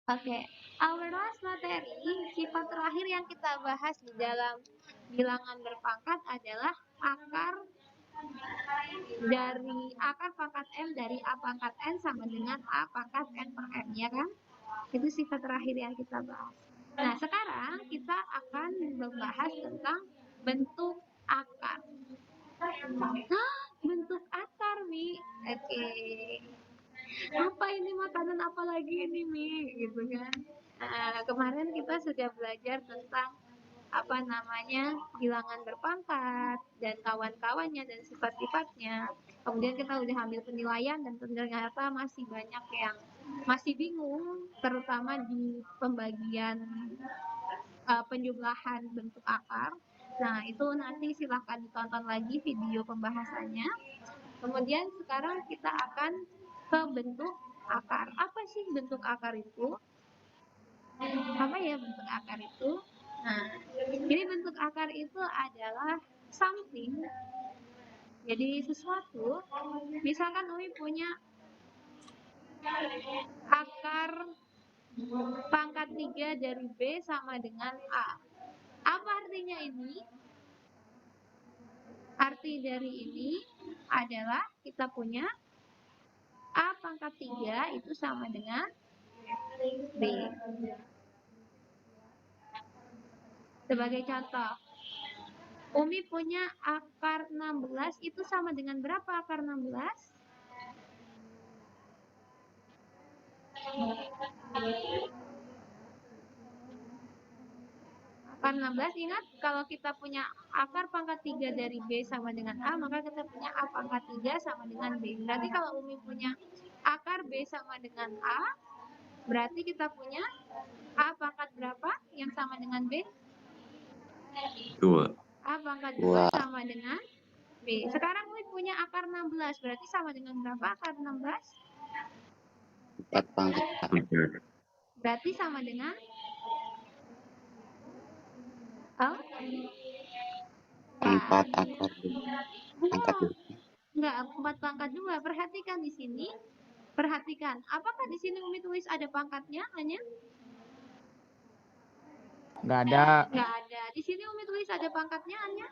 Oke, our last materi, sifat terakhir yang kita bahas di dalam bilangan berpangkat adalah akar pangkat M dari A pangkat N sama dengan A pangkat N per M, ya kan? Itu sifat terakhir yang kita bahas. Nah, sekarang kita akan membahas tentang bentuk akar. Bentuk akar, Mi. Oke. Apa ini makanan apa lagi ini, Mi? Gitu kan. Kemarin kita sudah belajar tentang bilangan berpangkat dan kawan-kawannya dan sifat-sifatnya. Kemudian kita udah ambil penilaian dan ternyata masih banyak yang masih bingung, terutama di pembagian penjumlahan bentuk akar. Nah, itu nanti silahkan ditonton lagi video pembahasannya. Kemudian sekarang kita akan ke bentuk akar. Apa sih bentuk akar itu? Apa ya bentuk akar itu? Nah, jadi bentuk akar itu adalah something. Jadi sesuatu, misalkan Umi punya akar pangkat 3 dari B sama dengan A. Apa artinya ini? Arti dari ini adalah kita punya A pangkat 3 itu sama dengan B. Sebagai contoh, Umi punya akar 16 itu sama dengan berapa akar 16? Akar 16, ingat kalau kita punya akar pangkat 3 dari B sama dengan A, maka kita punya A pangkat 3 sama dengan B. Berarti kalau Umi punya akar B sama dengan A, berarti kita punya A pangkat berapa yang sama dengan B? 2. A pangkat 2 sama dengan B. Sekarang Umi punya akar 16, berarti sama dengan berapa akar 16? 4 pangkat 4. Berarti sama dengan 4 akar 2. Pangkat 2. Enggak, 4 pangkat 2. Perhatikan di sini. Perhatikan, apakah di sini Umi tulis ada pangkatnya hanya? Nggak ada. Nggak ada. Di sini Umi tulis ada pangkatnya hanya?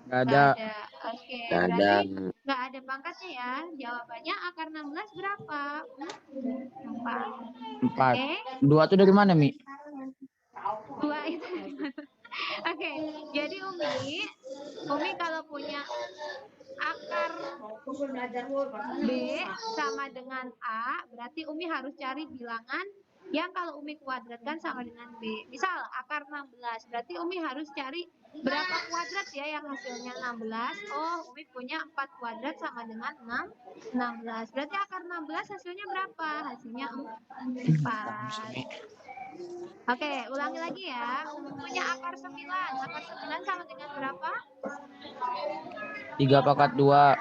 Nggak ada. Oke, berarti nggak ada pangkatnya ya. Jawabannya akar 16 berapa? 4. 4. 2 itu dari mana, Mi? 2 itu dari mana? Oke, jadi Umi kalau punya akar B sama dengan A, berarti Umi harus cari bilangan yang kalau Umi kuadratkan sama dengan B. Misal akar 16, berarti Umi harus cari berapa kuadrat ya yang hasilnya 16. Oh, Umi punya 4 kuadrat sama dengan 16. Berarti akar 16 hasilnya berapa? Hasilnya 4. Oke, ulangi lagi ya. Umi punya akar 9. Akar 9 sama dengan berapa? 3 pangkat 2.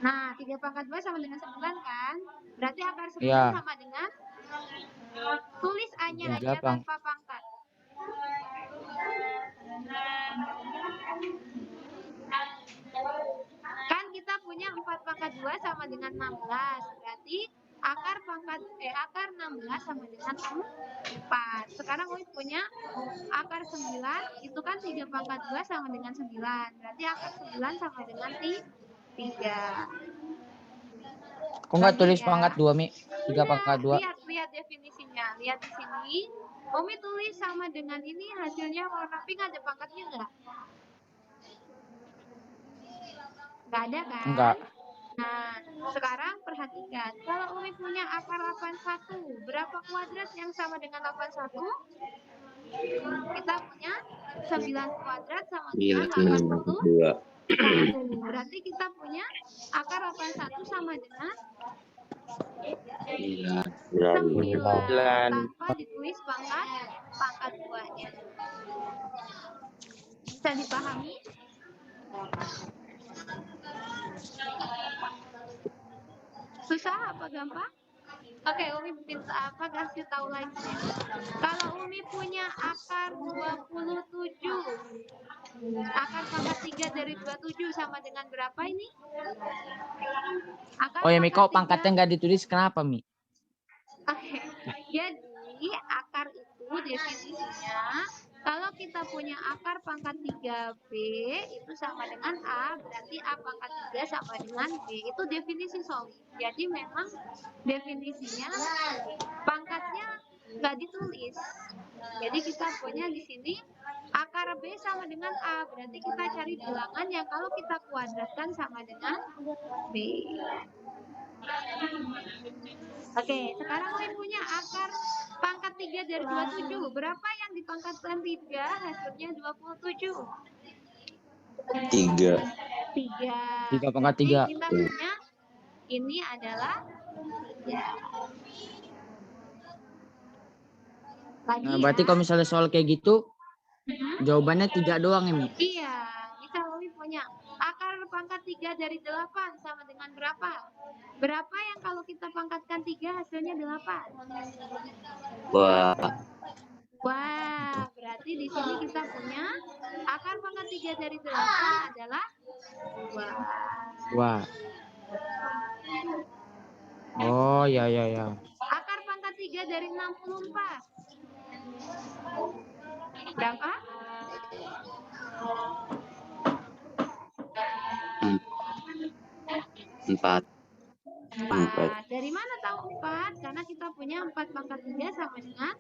Nah, 3 pangkat 2 sama dengan 9 kan? Berarti akar 9 ya. sama dengan? Tulis A-nya aja tanpa pangkat. Kan kita punya 4 pangkat 2 sama dengan 16. Berarti akar 16 sama dengan 4. Sekarang Umi punya akar 9, itu kan 3 pangkat 2 sama dengan 9. Berarti akar 9 sama dengan 3. Kok nggak tulis pangkat 2, Mi? 3 pangkat 2. Lihat definisinya. Lihat di sini. Umi tulis sama dengan ini, hasilnya warna pink, ada pangkatnya nggak? Nggak ada kan? Enggak. Nah, sekarang perhatikan. Kalau Umi punya akar 81, berapa kuadrat yang sama dengan 81? Kita punya 9 kuadrat sama dengan 82. Berarti kita punya akar 81 sama dengan 9 tanpa ditulis pangkat 2-nya. Bisa dipahami? Susah apa gampang? Oke, Umi kasih tahu lagi. Kalau Umi punya akar 27, akar pangkat 3 dari 27 sama dengan berapa ini? Oh ya, Mi, kok pangkatnya nggak ditulis, kenapa, Mi? Oke, akar itu definisinya, kalau kita punya akar pangkat 3B itu sama dengan A, berarti A pangkat 3 sama dengan B. Itu definisi solid. Jadi memang definisinya pangkatnya nggak ditulis. Jadi kita punya di sini akar B sama dengan A, berarti kita cari bilangan yang kalau kita kuadratkan sama dengan B. Oke, sekarang Win punya akar pangkat 3 dari 27. Berapa yang dipangkatkan 3? Hasilnya 27. 3. 3. 3 pangkat Berarti 3. kita punya ini adalah 3. Lagi Nah, berarti ya. kalau misalnya soal kayak gitu, jawabannya 3 doang ya, Mi? Iya, misal Umi punya akar pangkat 3 dari 8 sama dengan berapa? Berapa yang kalau kita pangkatkan 3 hasilnya 8? Wah, Wah, berarti di sini kita punya akar pangkat 3 dari 8 adalah 2. Wah. Oh, ya. Akar pangkat 3 dari 64. Berapa? 4. 4. Dari mana tahu 4? Karena kita punya 4 pangkat 3 sama dengan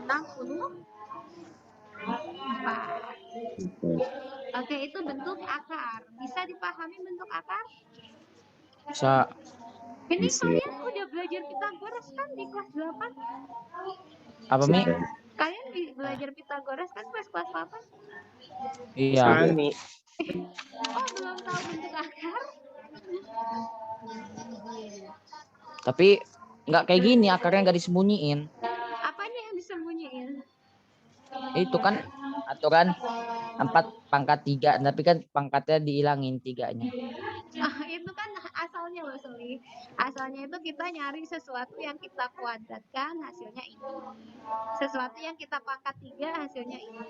64. Oke, itu bentuk akar. Bisa dipahami bentuk akar? Bisa. Ini Bisa. kalian udah belajar Pitagoras kan di kelas 8? Apa, Mi? Kalian belajar Pitagoras kan pas kelas 8? Iya. Oh, belum tahu bentuk akar? Tapi nggak kayak gini, akarnya nggak disembunyiin. Apanya yang disembunyiin? Itu kan aturan 4 pangkat 3, tapi kan pangkatnya dihilangin 3-nya. Itu kan asalnya loh, Soli. Asalnya itu kita nyari sesuatu yang kita kuadratkan hasilnya ini. Sesuatu yang kita pangkat 3 hasilnya ini.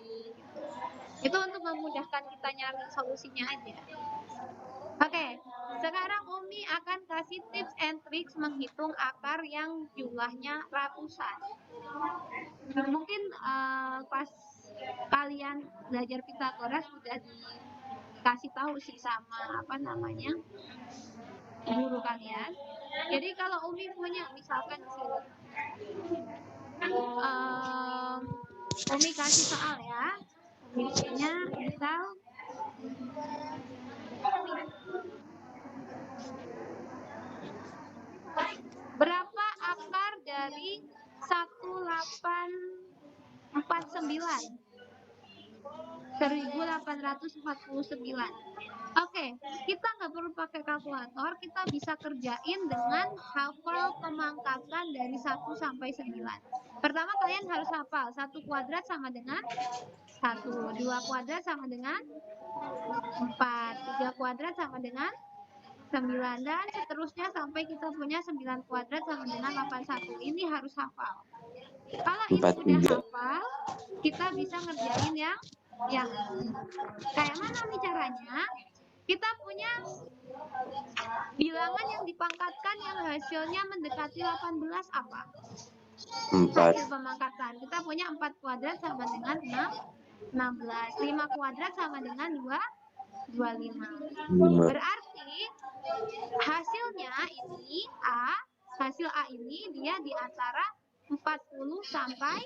Itu untuk memudahkan kita nyari solusinya aja. Oke, sekarang Umi akan kasih tips and tricks menghitung akar yang jumlahnya ratusan. Mungkin pas kalian belajar Pitagoras sudah dikasih tahu sih sama guru kalian. Jadi kalau Umi punya misalkan di sini, Umi kasih soal ya. Umi punya misal berapa akar dari 1849? 1849. Oke, kita nggak perlu pakai kalkulator, kita bisa kerjain dengan hafal pemangkatan dari 1 sampai 9. Pertama kalian harus hafal 1 kuadrat sama dengan 1, 2 kuadrat sama dengan 4, 3 kuadrat sama dengan 9, dan seterusnya sampai kita punya 9 kuadrat sama dengan 81. Ini harus hafal. Kalau ini udah hafal, kita bisa ngerjain yang kayak mana nih caranya? Kita punya bilangan yang dipangkatkan yang hasilnya mendekati 18 apa? 4. Hasil pemangkatan. Kita punya 4 kuadrat sama dengan 16. 5 kuadrat sama dengan 25. Berarti hasilnya ini hasil A ini dia di antara 40 sampai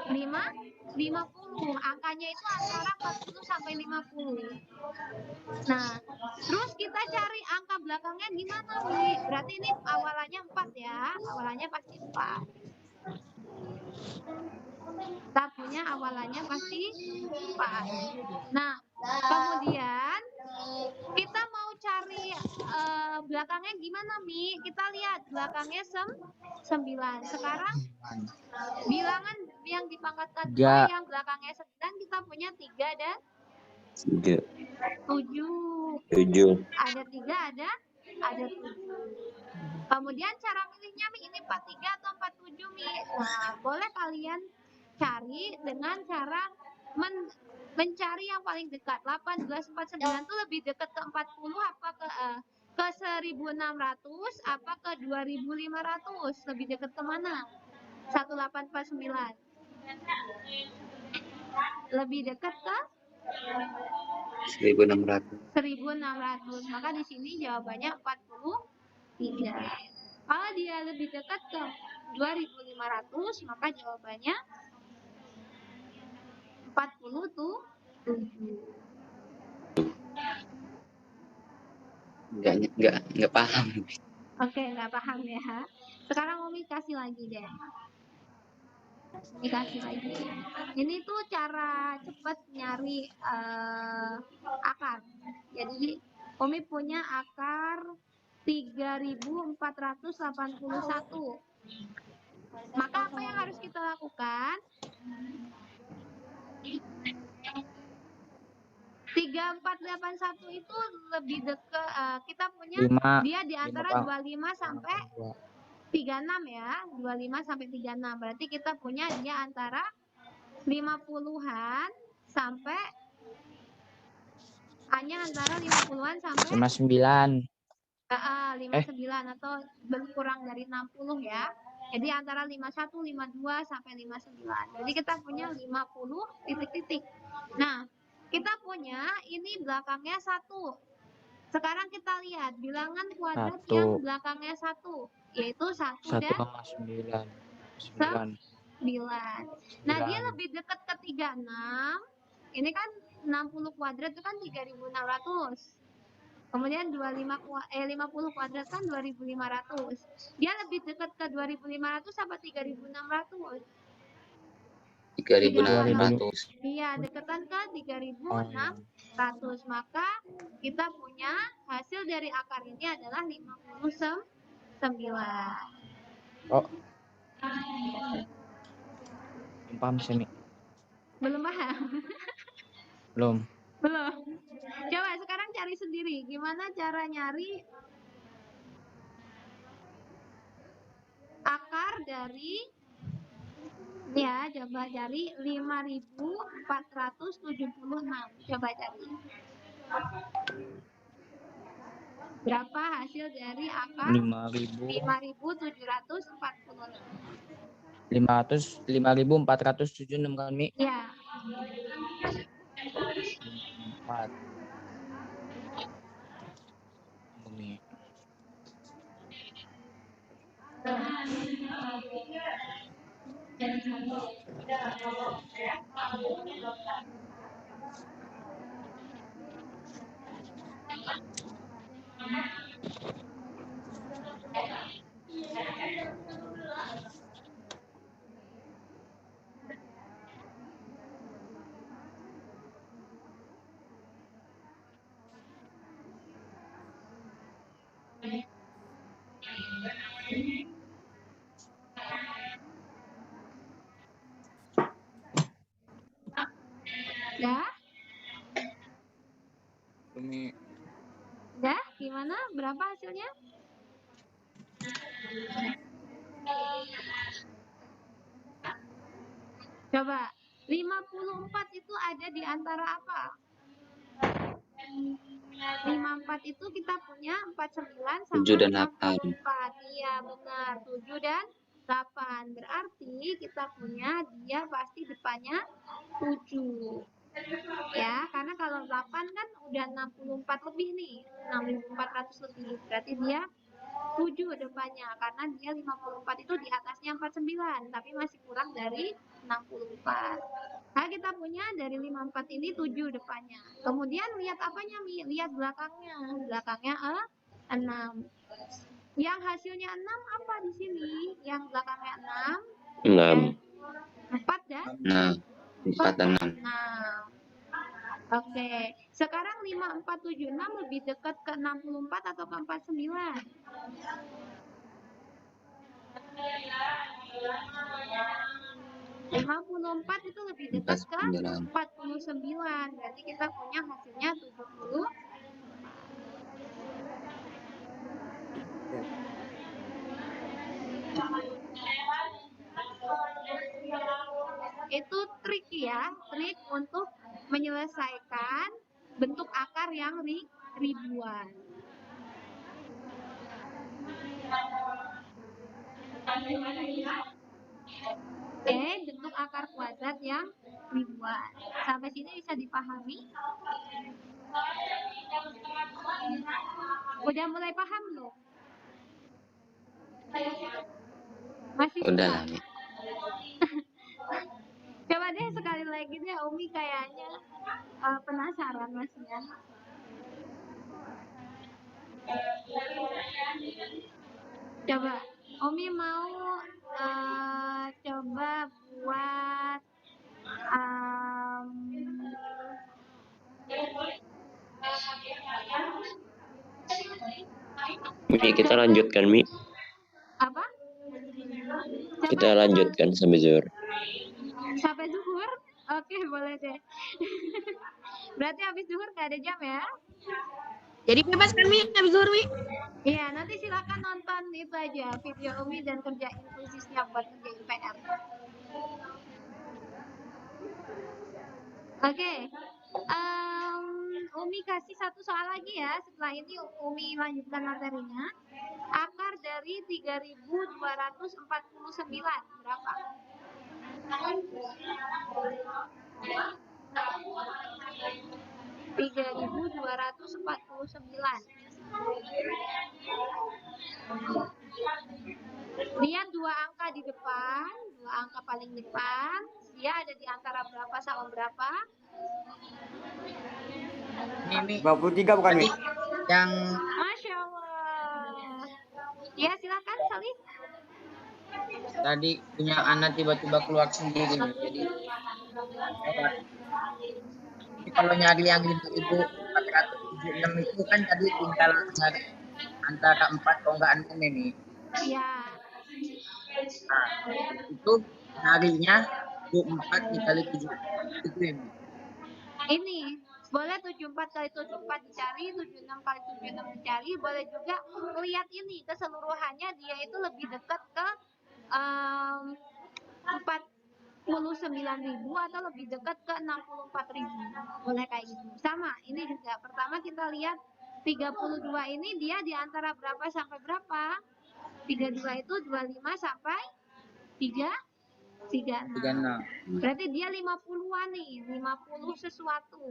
50. Angkanya itu antara 40 sampai 50. Nah, terus kita cari angka belakangnya gimana, Mi? Berarti ini awalannya 4 ya. Awalannya pasti 4. Kita punya awalannya pasti 4. Nah, kemudian kita mau cari belakangnya gimana, Mi? Kita lihat belakangnya 9. Sekarang bilangan yang dipangkatkan 2 yang belakangnya 9 kita punya 3 dan 7. Ada 3, ada 7. Kemudian cara milihnya, Mi, ini 43 atau 47, Mi? Nah, boleh kalian cari dengan cara mencari yang paling dekat. 18, 49 itu lebih dekat ke 40 apa ke Ke 1600 apa ke 2500? Lebih dekat ke mana? 1849. Lebih dekat ke 1600. 1600. Maka di sini jawabannya 43. Kalau dia lebih dekat ke 2500, maka jawabannya 47. Nggak paham. Oke, nggak paham ya. Sekarang Umi kasih lagi deh. Dikasih lagi. Ini tuh cara cepet nyari akar. Jadi Umi punya akar 3481. Maka apa yang harus kita lakukan? 3481 itu lebih dekat, kita punya 5 dia di antara 25 sampai 36 ya. 25 sampai 36. Berarti kita punya dia antara 50-an sampai hanya antara 50-an sampai 59. 59 atau berkurang dari 60 ya. Jadi antara 51, 52 sampai 59. Jadi kita punya 50 titik-titik. Nah, kita punya ini belakangnya 1. Sekarang kita lihat bilangan kuadrat 1. yang belakangnya 1, yaitu 1 dan 9. 9. Nah, dia lebih dekat ke 36. Ini kan 60 kuadrat itu kan 3600. Kemudian 50 kuadrat kan 2500. Dia lebih dekat ke 2500 apa 3600? 3600. Iya, deketan ke 3600. Maka kita punya hasil dari akar ini adalah 59. Oh. Paham sih, Belum paham? Belum. Belum. Coba sekarang cari sendiri. Gimana cara nyari akar dari ya, coba cari 5476. Coba cari. Berapa hasil dari akar 5746? 5476 kan, Mi? Ya. 4. Mi. Ya? Mi. Ya, gimana? Berapa hasilnya? Coba, 54 itu ada di antara apa? 54 itu kita punya 49 sama 7 dan 8. 54. Iya, benar. 7 dan 8. Berarti kita punya dia pasti depannya 7. Ya, karena kalau 8 kan udah 64 lebih nih. 6400 lebih. Berarti dia 7 depannya karena dia 54 itu di atasnya 49 tapi masih kurang dari 64. Nah, kita punya dari 54 ini 7 depannya. Kemudian lihat apanya, Mi? Lihat belakangnya. Belakangnya 6. Yang hasilnya 6 apa di sini? Yang belakangnya 6. 6. 4 dan? Nah, 4 dan 6. 6. Oke, sekarang 5476 lebih dekat ke 64 atau ke 49? 54 itu lebih dekat ke 49. Berarti kita punya hasilnya 70. Itu trik ya, trik untuk menyelesaikan bentuk akar yang ribuan. Oke, bentuk akar kuadrat yang ribuan. Sampai sini bisa dipahami? Udah mulai paham belum? Masih Udah susah? lah, Mi. Coba deh sekali lagi deh, Umi kayaknya penasaran masih ya. Coba, Umi mau coba buat Mi, kita lanjutkan, Mi. apa? Kita lanjutkan sampai zuhur. Sampai zuhur? Oke, boleh deh. Berarti habis zuhur nggak ada jam ya? Jadi bebas kan, Mi? Habis zuhur, Mi? Iya, nanti silakan nonton itu aja video Umi dan kerjain khususnya buat kerjain PR. Oke, Umi kasih satu soal lagi ya. Setelah ini Umi lanjutkan materinya. Akar dari 3249 berapa? Tiga 3249. Lihat dua angka di depan, dua angka paling depan. Dia ada di antara berapa sama berapa? Ini 23 bukan, Mi? yang Masya Allah. Ya silakan Salih. tadi punya anak tiba-tiba keluar sendiri nih. Jadi kalau nyari yang 5.476 itu kan tadi tinggal nyari antara 4 kalau nggak 6 ini. Ya. Nah, itu nyarinya 24 dikali 7 itu ini. Ini boleh 74 kali 74 dicari, 76 kali 76 dicari, boleh juga lihat ini keseluruhannya dia itu lebih dekat ke 49.000 atau lebih dekat ke 64.000. Boleh kayak gitu. Sama, ini juga pertama kita lihat 32 ini dia di antara berapa sampai berapa? 32 itu 25 sampai 36. Berarti dia 50-an nih, 50 sesuatu.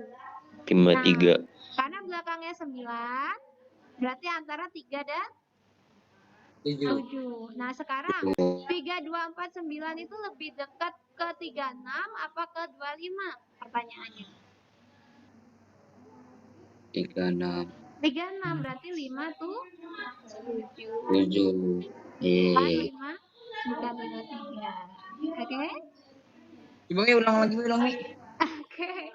53. Karena belakangnya 9, berarti antara 3 dan 7. 7. Nah, sekarang 3249 itu lebih dekat ke 36 apa ke 25? Pertanyaannya. 36. 36 berarti 5 tuh 7. 7. Iya. 5 bukan 53. Oke? Coba Mi ulang lagi, ulang Mi. Oke.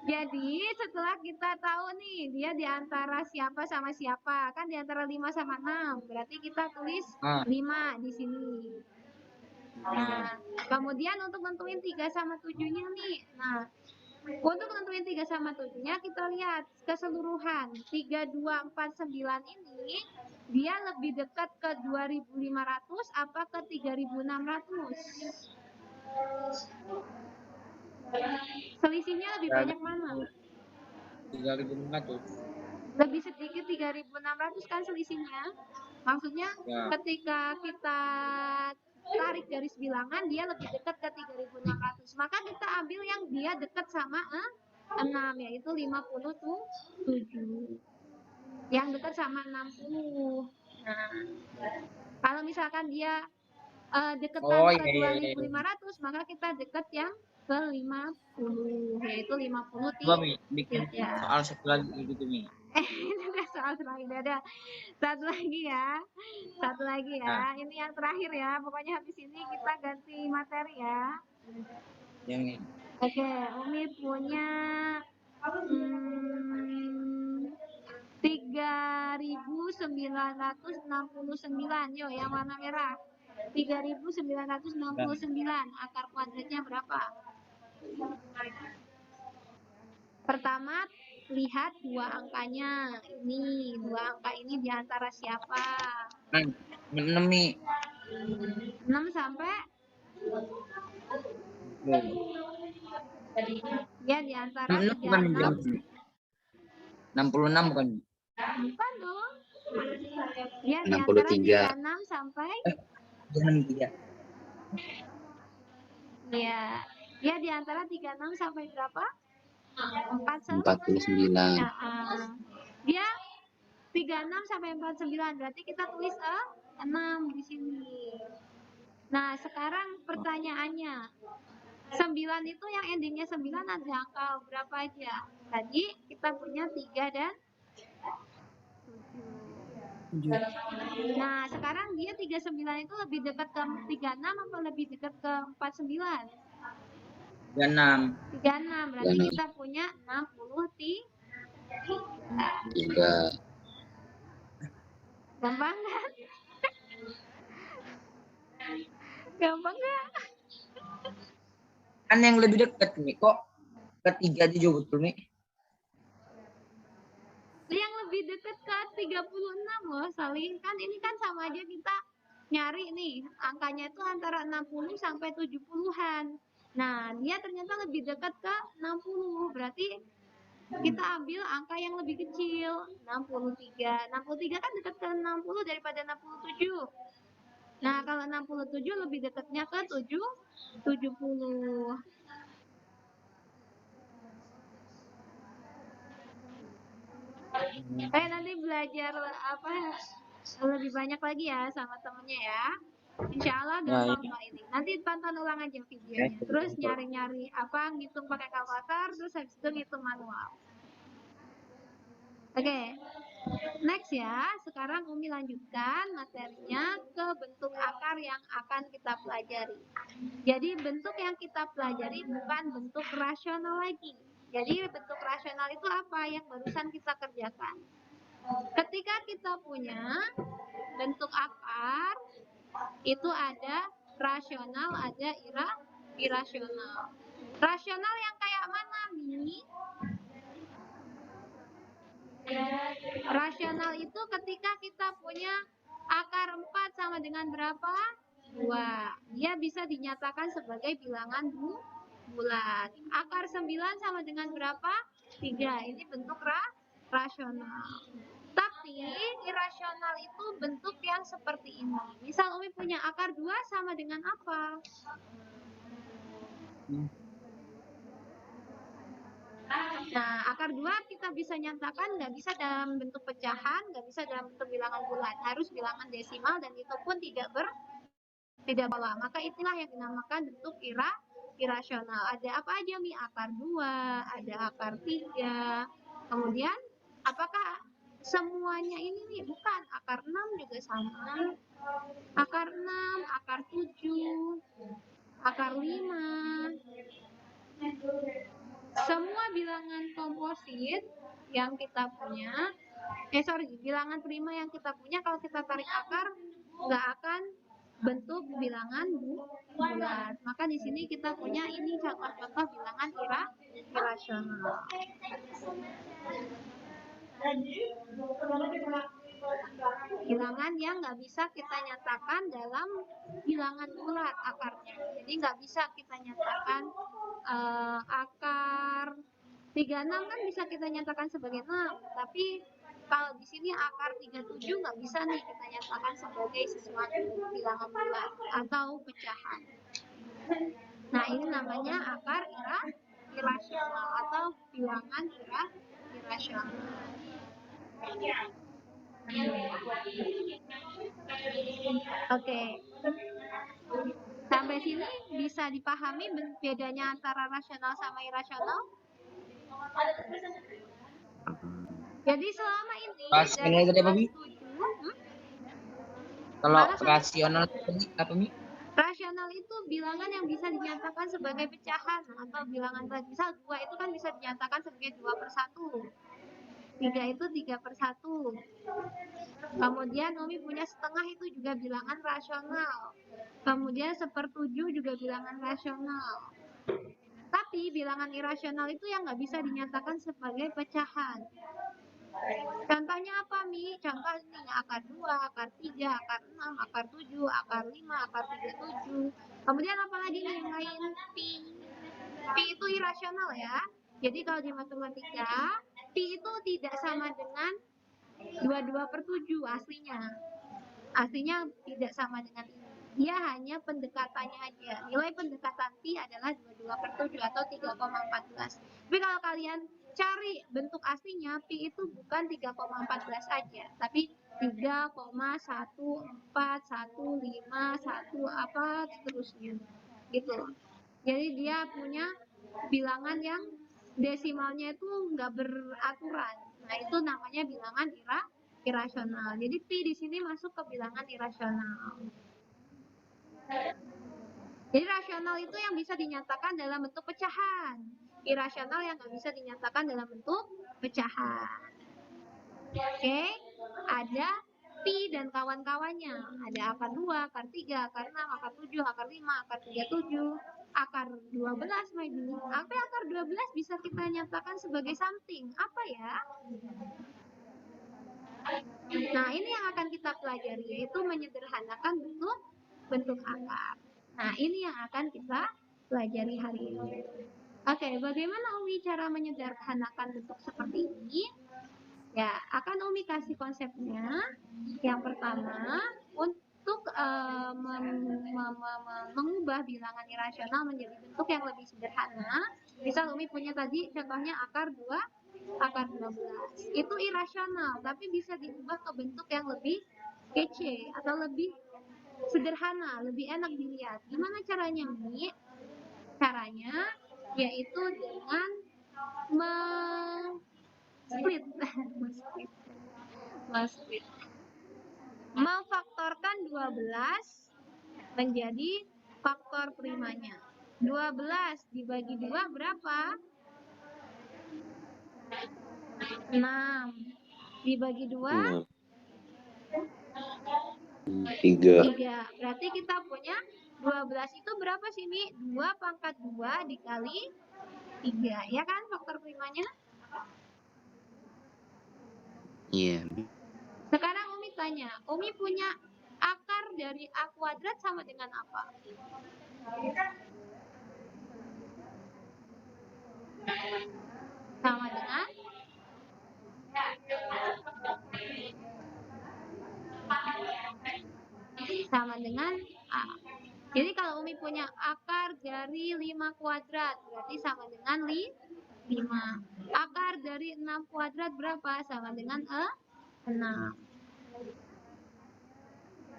Jadi setelah kita tahu nih dia di antara siapa sama siapa, kan di antara 5 sama 6. Berarti kita tulis 5 di sini. Nah, kemudian untuk nentuin 3 sama 7-nya nih. Nah, untuk nentuin 3 sama 7-nya kita lihat keseluruhan. 3249 ini dia lebih dekat ke 2500 apa ke 3600? Selisihnya lebih banyak mana? 3.500. Lebih sedikit 3600 kan selisihnya. Maksudnya Ya. ketika kita tarik garis bilangan dia lebih dekat ke 3600. Maka kita ambil yang dia dekat sama 6 yaitu 57. Yang dekat sama 60. Nah, kalau misalkan dia deketan ke 2500 maka kita dekat yang ke 50 yaitu 50 Coba Mi bikin ya. soal satu lagi gitu Mi. Ini udah soal terakhir, ada satu lagi ya. Satu lagi ya. Ini yang terakhir ya. Pokoknya habis ini kita ganti materi ya. Yang ini. Oke, Umi punya 3.969. Yo, yang warna merah. 3.969. Akar kuadratnya berapa? Pertama, lihat dua angkanya. Ini, dua angka ini di antara siapa? 6 Mi. 6 sampai? Ya, di antara 36. 66 bukan? Bukan dong. Ya, di antara 63. 36 sampai? 363. Iya. Ya di antara 36 sampai berapa? 49. Dia 36 sampai 49. Berarti kita tulis 6 di sini. Nah, sekarang pertanyaannya. 9 itu yang endingnya 9 ada angka berapa aja? Tadi kita punya 3 dan 7. Nah, sekarang dia 39 itu lebih dekat ke 36 atau lebih dekat ke 49? 36. 36, berarti 36. kita punya 63. 3. Gampang kan? Gampang nggak? Kan yang lebih dekat nih kok ketiga aja jauh betul nih. Yang lebih dekat ke 36 loh, Saling. Kan ini kan sama aja kita nyari nih, angkanya itu antara 60 sampai 70-an. Nah, dia ternyata lebih dekat ke 60. Berarti kita ambil angka yang lebih kecil, 63. 63 kan dekat ke 60 daripada 67. Nah, kalau 67 lebih dekatnya ke 70. Nanti belajar apa lebih banyak lagi ya sama temennya ya. Insya Allah gampang kok ini. Nanti tonton ulang aja videonya. Terus nyari-nyari apa ngitung pakai kalkulator, terus habis itu ngitung manual. Oke. Next ya. Sekarang Umi lanjutkan materinya ke bentuk akar yang akan kita pelajari. Jadi bentuk yang kita pelajari bukan bentuk rasional lagi. Jadi bentuk rasional itu apa yang barusan kita kerjakan. Ketika kita punya bentuk akar, itu ada rasional, ada irasional. Rasional yang kayak mana, Mi? Rasional itu ketika kita punya akar 4 sama dengan berapa? 2. Dia bisa dinyatakan sebagai bilangan bulat. Akar 9 sama dengan berapa? 3. Ini bentuk rasional. Tapi irasional itu bentuk yang seperti ini. Misal Umi punya akar 2 sama dengan apa? Nah, akar 2 kita bisa nyatakan nggak bisa dalam bentuk pecahan, nggak bisa dalam bentuk bilangan bulat. Harus bilangan desimal dan itu pun tidak pola. Maka itulah yang dinamakan bentuk irasional. Ada apa aja, Mi? Akar 2, ada akar 3. Kemudian, apakah semuanya ini nih? Bukan. Akar 6 juga sama. Akar 6, akar 7, akar 5. Semua bilangan komposit yang kita punya, bilangan prima yang kita punya, kalau kita tarik akar, nggak akan bentuk bilangan bulat. Maka di sini kita punya ini contoh-contoh bilangan irasional. Bilangan yang nggak bisa kita nyatakan dalam bilangan bulat akarnya. Jadi nggak bisa kita nyatakan akar 36 kan bisa kita nyatakan sebagai 6, tapi kalau di sini akar 37 nggak bisa nih kita nyatakan sebagai sesuatu bilangan bulat atau pecahan. Nah, ini namanya akar irasional atau bilangan irasional. Oke. Sampai sini bisa dipahami bedanya antara rasional sama irasional? Jadi selama ini Rasional itu apa, Mi? Kalau Mana, rasional itu apa, Mi? Rasional itu bilangan yang bisa dinyatakan sebagai pecahan atau bilangan bulat. Misal 2 itu kan bisa dinyatakan sebagai 2/1. 3 itu 3/1. Kemudian Umi punya setengah itu juga bilangan rasional. Kemudian 1/7 juga bilangan rasional. Tapi bilangan irasional itu yang nggak bisa dinyatakan sebagai pecahan. Contohnya apa, Mi? Contoh ini akar 2, akar 3, akar 6, akar 7, akar 5, akar 37. Kemudian apa lagi nih yang lain? Pi. Pi itu irasional ya. Jadi kalau di matematika, pi itu tidak sama dengan 22/7 aslinya. Aslinya tidak sama dengan ini. Dia hanya pendekatannya aja. Nilai pendekatan pi adalah 22/7 atau 3,14. Tapi kalau kalian cari bentuk aslinya, pi itu bukan 3,14 aja, tapi 3,14151 apa seterusnya. Gitu. Jadi dia punya bilangan yang desimalnya itu nggak beraturan. Nah, itu namanya bilangan irasional. Jadi pi di sini masuk ke bilangan irasional. Jadi rasional itu yang bisa dinyatakan dalam bentuk pecahan. Irasional yang nggak bisa dinyatakan dalam bentuk pecahan. Oke, ada pi dan kawan-kawannya. Ada akar 2, akar 3, akar 6, akar 7, akar 5, akar 37, akar 12 maybe. Apa akar 12 bisa kita nyatakan sebagai something? Apa ya? Nah, ini yang akan kita pelajari, yaitu menyederhanakan bentuk akar. Nah, ini yang akan kita pelajari hari ini. Oke, bagaimana Umi cara menyederhanakan bentuk seperti ini? Ya, akan Umi kasih konsepnya. Yang pertama, untuk mengubah bilangan irasional menjadi bentuk yang lebih sederhana, misal Umi punya tadi contohnya akar 2, akar 12. Itu irasional, tapi bisa diubah ke bentuk yang lebih kece atau lebih sederhana, lebih enak dilihat. Gimana caranya, Umi? Caranya yaitu dengan split memfaktorkan 12 menjadi faktor primanya. 12 dibagi 2 berapa? 6. Dibagi 2? 3. 3. Berarti kita punya 12 itu berapa sih, Mi? 2 pangkat 2 dikali 3. Ya kan faktor primanya? Iya. Sekarang Umi tanya, Umi punya akar dari A kuadrat sama dengan apa? Sama dengan A. Jadi kalau Umi punya akar dari 5 kuadrat, berarti sama dengan 5. Akar dari 6 kuadrat berapa? Sama dengan 6.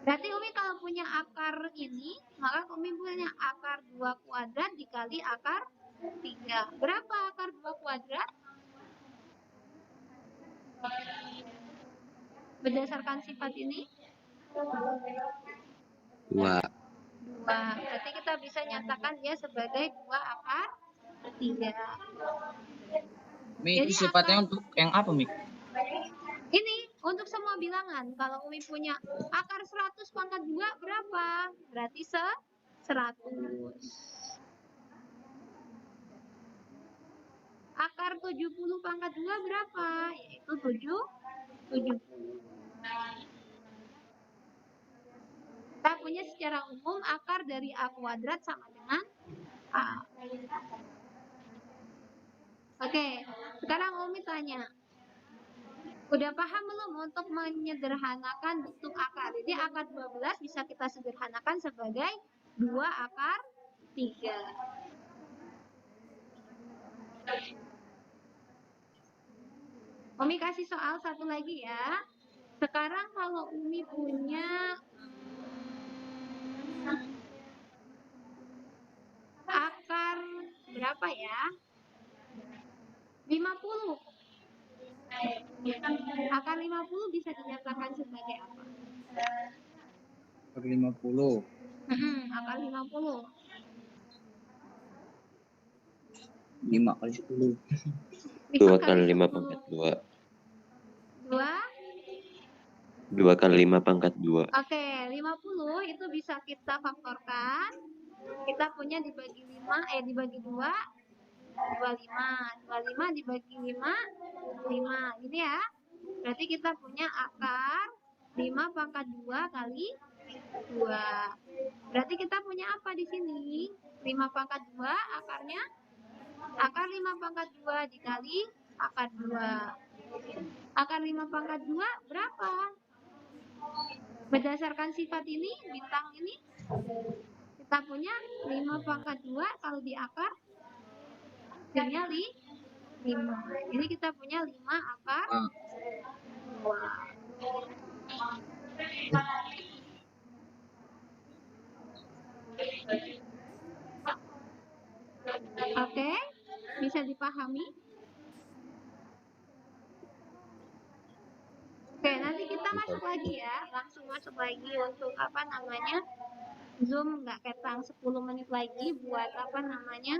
Berarti Umi kalau punya akar ini, maka Umi punya akar 2 kuadrat dikali akar 3. Berapa akar 2 kuadrat? Berdasarkan sifat ini? 2. Berarti kita bisa nyatakan dia sebagai 2 akar 3. Mi, itu sifatnya untuk yang apa, Mi? Ini untuk semua bilangan. Kalau Umi punya akar 100 pangkat 2 berapa? Berarti 100. Akar 70 pangkat 2 berapa? Yaitu 70. Kita punya secara umum akar dari A kuadrat sama dengan A. Oke, sekarang Umi tanya. Udah paham belum untuk menyederhanakan bentuk akar? Jadi akar 12 bisa kita sederhanakan sebagai 2 akar 3. Umi kasih soal satu lagi ya. Sekarang kalau Umi punya akar berapa ya? 50. Akar 50 bisa dinyatakan sebagai apa? Akar 50. Akar 50. 5 kali 10. 2 kali 5 pangkat 2. 2 kali 5 pangkat 2. Oke, 50 itu bisa kita faktorkan. Kita punya dibagi 5, dibagi 2, 25. 25 dibagi 5, 5. Gini ya. Berarti kita punya akar 5 pangkat 2 kali 2. Berarti kita punya apa di sini? 5 pangkat 2 akarnya? Akar 5 pangkat 2 dikali akar 2. Akar 5 pangkat 2 berapa? Berdasarkan sifat ini, bintang ini, kita punya 5 pangkat 2 kalau di akar, hasilnya 5. Ini kita punya 5 akar Ah, 2. Oke, bisa dipahami? Oke, nanti kita masuk lagi ya, langsung masuk lagi untuk apa namanya, Zoom nggak ketang 10 menit lagi buat apa namanya,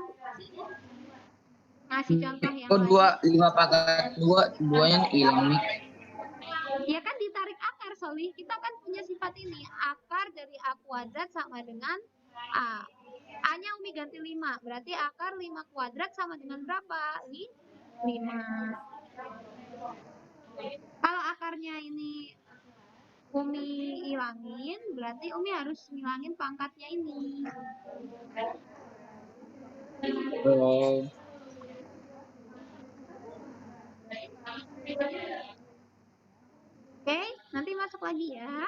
ngasih contoh yang kok lain. 5 pangkat 2, duanya hilang nih. Ya kan ditarik akar, Solih. Kita kan punya sifat ini. Akar dari A kuadrat sama dengan A. A-nya Umi ganti 5. Berarti akar 5 kuadrat sama dengan berapa? 5. Kalau akarnya ini Umi hilangin, berarti Umi harus ngilangin pangkatnya ini. Oh. Oke, nanti masuk lagi ya.